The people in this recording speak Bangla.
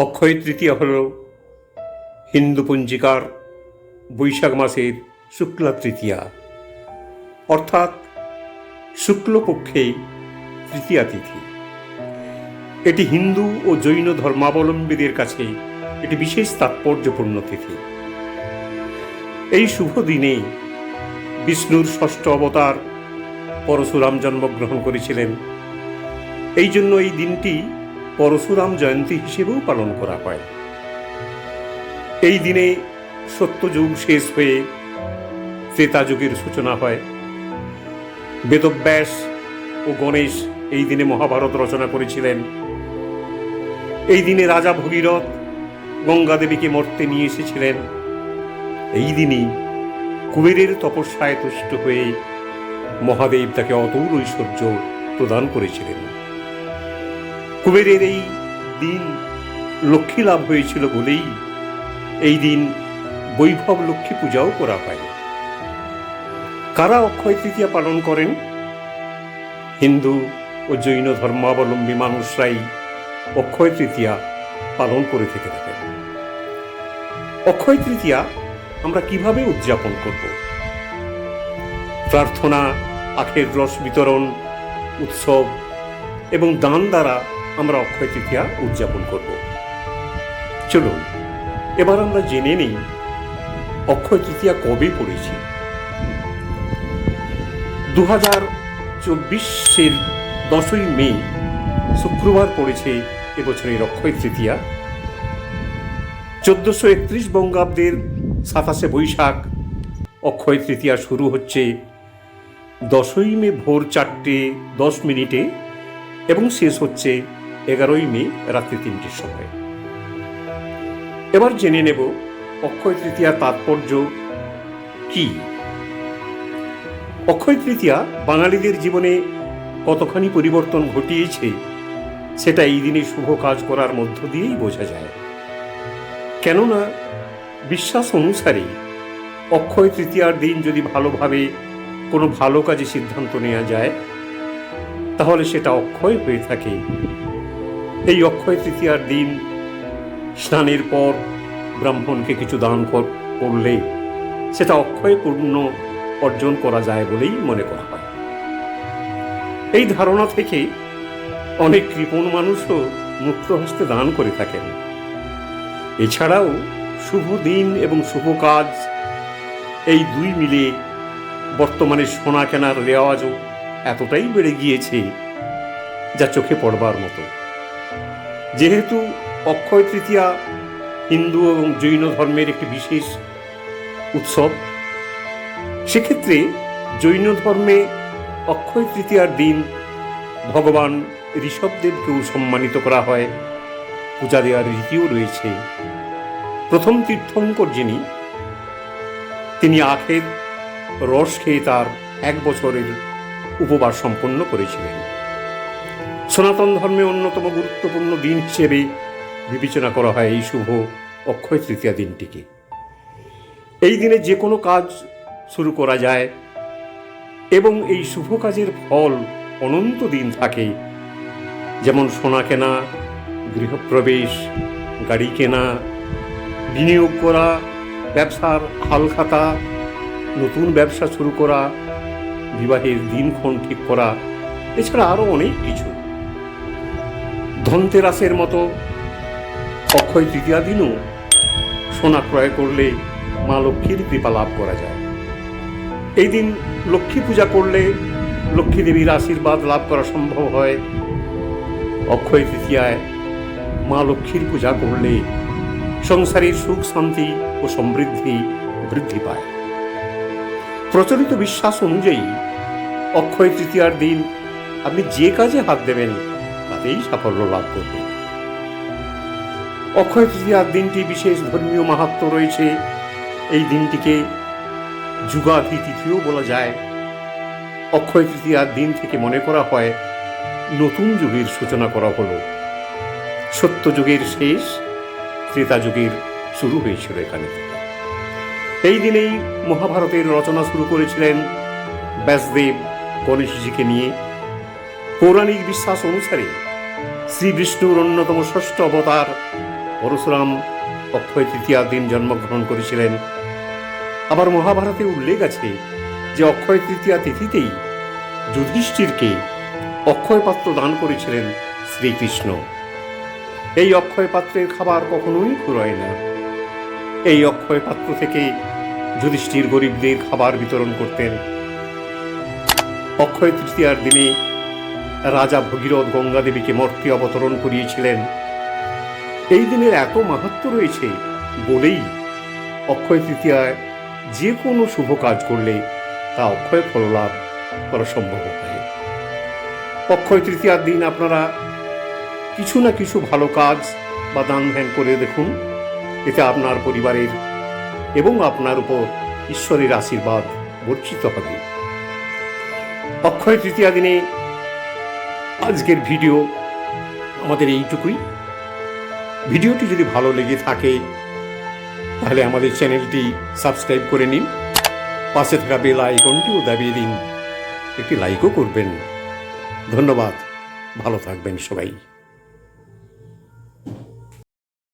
অক্ষয় তৃতীয়া হল হিন্দু পঞ্জিকার বৈশাখ মাসের শুক্লা তৃতীয়া, অর্থাৎ শুক্লপক্ষে তৃতীয়া তিথি। এটি হিন্দু ও জৈন ধর্মাবলম্বীদের কাছে এটি বিশেষ তাৎপর্যপূর্ণ তিথি। এই শুভ দিনে বিষ্ণুর ষষ্ঠ অবতার পরশুরাম জন্মগ্রহণ করেছিলেন। এই জন্য এই দিনটি পরশুরাম জয়ন্তী হিসেবেও পালন করা হয়। এই দিনে সত্যযুগ শেষ হয়ে ত্রেতা যুগের সূচনা হয়। বেদব্যাস ও গণেশ এই দিনে মহাভারত রচনা করেছিলেন। এই দিনে রাজা ভগীরথ গঙ্গা দেবীকে মর্তে নিয়ে এসেছিলেন। এই দিনই কুবেরের তপস্যায় তুষ্ট হয়ে মহাদেব তাকে অতুল ঐশ্বর্য প্রদান করেছিলেন। কুবেরের এই দিন লক্ষ্মী লাভ হয়েছিল বলেই এই দিন বৈভব লক্ষ্মী পূজাও করা হয়। কারা অক্ষয় তৃতীয়া পালন করেন? হিন্দু ও জৈন ধর্মাবলম্বী মানুষরাই অক্ষয় তৃতীয়া পালন করে থেকে থাকেন। অক্ষয় তৃতীয়া আমরা কিভাবে উদযাপন করব? প্রার্থনা, আখের রস বিতরণ, উৎসব এবং দান দ্বারা আমরা অক্ষয় তৃতীয়া উদযাপন করব। চলুন এবার আমরা জেনে নেই অক্ষয় তৃতীয়া কবে পড়েছে। 2024 10ই মে শুক্রবার পড়েছে এবছরের অক্ষয় তৃতীয়া। 1431 বঙ্গাব্দের 27 বৈশাখ অক্ষয় তৃতীয়া শুরু হচ্ছে 10ই মে ভোর 4:10 এবং শেষ হচ্ছে 11ই মে রাত্রি 3টের সময়। এবার জেনে নেব অক্ষয় তৃতীয়ার তাৎপর্য কি। অক্ষয় তৃতীয়া বাঙালিদের জীবনে কতখানি পরিবর্তন ঘটিয়েছে সেটা এই দিনে শুভ কাজ করার মধ্য দিয়েই বোঝা যায়। কেননা বিশ্বাস অনুসারে অক্ষয় তৃতীয়ার দিন যদি ভালোভাবে কোনো ভালো কাজে সিদ্ধান্ত নেওয়া যায় তাহলে সেটা অক্ষয় হয়ে থাকে। এই অক্ষয় তৃতীয়ার দিন স্নানের পর ব্রাহ্মণকে কিছু দান করলে সেটা অক্ষয় পূর্ণ অর্জন করা যায় বলেই মনে করা হয়। এই ধারণা থেকে অনেক কৃপণ মানুষও মুক্ত হস্তে দান করে থাকেন। এছাড়াও শুভ দিন এবং শুভ কাজ এই দুই মিলে বর্তমানে সোনা কেনার রেওয়াজও এতটাই বেড়ে গিয়েছে যা চোখে পড়বার মতো। যেহেতু অক্ষয় তৃতীয়া হিন্দু এবং জৈন ধর্মের একটি বিশেষ উৎসব, সেক্ষেত্রে জৈন ধর্মে অক্ষয় তৃতীয়ার দিন ভগবান ঋষভদেবকেও সম্মানিত করা হয়। পূজা দেওয়ার রীতিও রয়েছে। প্রথম তীর্থঙ্কর যিনি, তিনি আখের রস খেয়ে তার 1 বছরের উপবাস সম্পন্ন করেছিলেন। সনাতন ধর্মে অন্যতম গুরুত্বপূর্ণ দিন হিসেবে বিবেচনা করা হয় এই শুভ অক্ষয় তৃতীয়া দিনটিকে। এই দিনে যে কোনো কাজ শুরু করা যায় এবং এই শুভ কাজের ফল অনন্ত দিন থাকে। যেমন সোনা কেনা, গৃহপ্রবেশ, গাড়ি কেনা, বিনিয়োগ করা, ব্যবসার হালখাতা, নতুন ব্যবসা শুরু করা, বিবাহের দিনক্ষণ ঠিক করা, এছাড়া আরও অনেক কিছু। ধনতেরাসের মতো অক্ষয় তৃতীয়া দিনও সোনা ক্রয় করলে মা লক্ষ্মীর কৃপা লাভ করা যায়। এই দিন লক্ষ্মী পূজা করলে লক্ষ্মী দেবীর আশীর্বাদ লাভ করা সম্ভব হয়। অক্ষয় তৃতীয়ায় মা লক্ষ্মীর পূজা করলে সংসারের সুখ শান্তি ও সমৃদ্ধি বৃদ্ধি পায়। প্রচলিত বিশ্বাস অনুযায়ী অক্ষয় তৃতীয়ার দিন আপনি যে কাজে হাত দেবেন তাতেই সাফল্য লাভ করবেন। অক্ষয় তৃতীয়ার দিনটি বিশেষ ধর্মীয় মাহাত্ম্য রয়েছে। এই দিনটিকে যুগাধি তিথিও বলা যায়। অক্ষয় তৃতীয়ার দিন থেকে মনে করা হয় নতুন যুগের সূচনা করা হলো। সত্য যুগের শেষ, ত্রেতা যুগের শুরু হয়েছিল এখানে থেকে। এই দিনেই মহাভারতের রচনা শুরু করেছিলেন ব্যাসদেব গণেশজিকে নিয়ে। পৌরাণিক বিশ্বাস অনুসারে শ্রী বিষ্ণুর অন্যতম ষষ্ঠ অবতার পরশুরাম অক্ষয় তৃতীয়ার দিন জন্মগ্রহণ করেছিলেন। আবার মহাভারতে উল্লেখ আছে যে অক্ষয় তৃতীয়া তিথিতেই যুধিষ্ঠিরকে অক্ষয় পাত্র দান করেছিলেন শ্রীকৃষ্ণ। এই অক্ষয় পাত্রের খাবার কখনোই ফুরায় না। এই অক্ষয় পাত্র থেকে যুধিষ্ঠির গরিবদের খাবার বিতরণ করতেন। অক্ষয় তৃতীয়ার দিনে রাজা ভগীরথ গঙ্গা দেবীকে মর্তে অবতরণ করিয়েছিলেন। এই দিনের এত মাহাত্ম্য রয়েছে বলেই অক্ষয় তৃতীয়ায় যে কোনো শুভ কাজ করলে তা অক্ষয় ফল লাভ করা সম্ভব হয়। অক্ষয় তৃতীয়ার দিন আপনারা কিছু না কিছু ভালো কাজ বা দান ধ্যান করে দেখুন। এতে আপনার পরিবারের এবং আপনার উপর ঈশ্বরের আশীর্বাদ বর্ষিত হবে। অক্ষয় তৃতীয়া দিনে আজকের ভিডিও আমাদের এইটুকুই। ভিডিওটি যদি ভালো লেগে থাকে তাহলে আমাদের চ্যানেলটি সাবস্ক্রাইব করে নিন, পাশে থাকা বেল আইকনটিও দাবিয়ে দিন, একটি লাইকও করবেন। ধন্যবাদ, ভালো থাকবেন সবাই।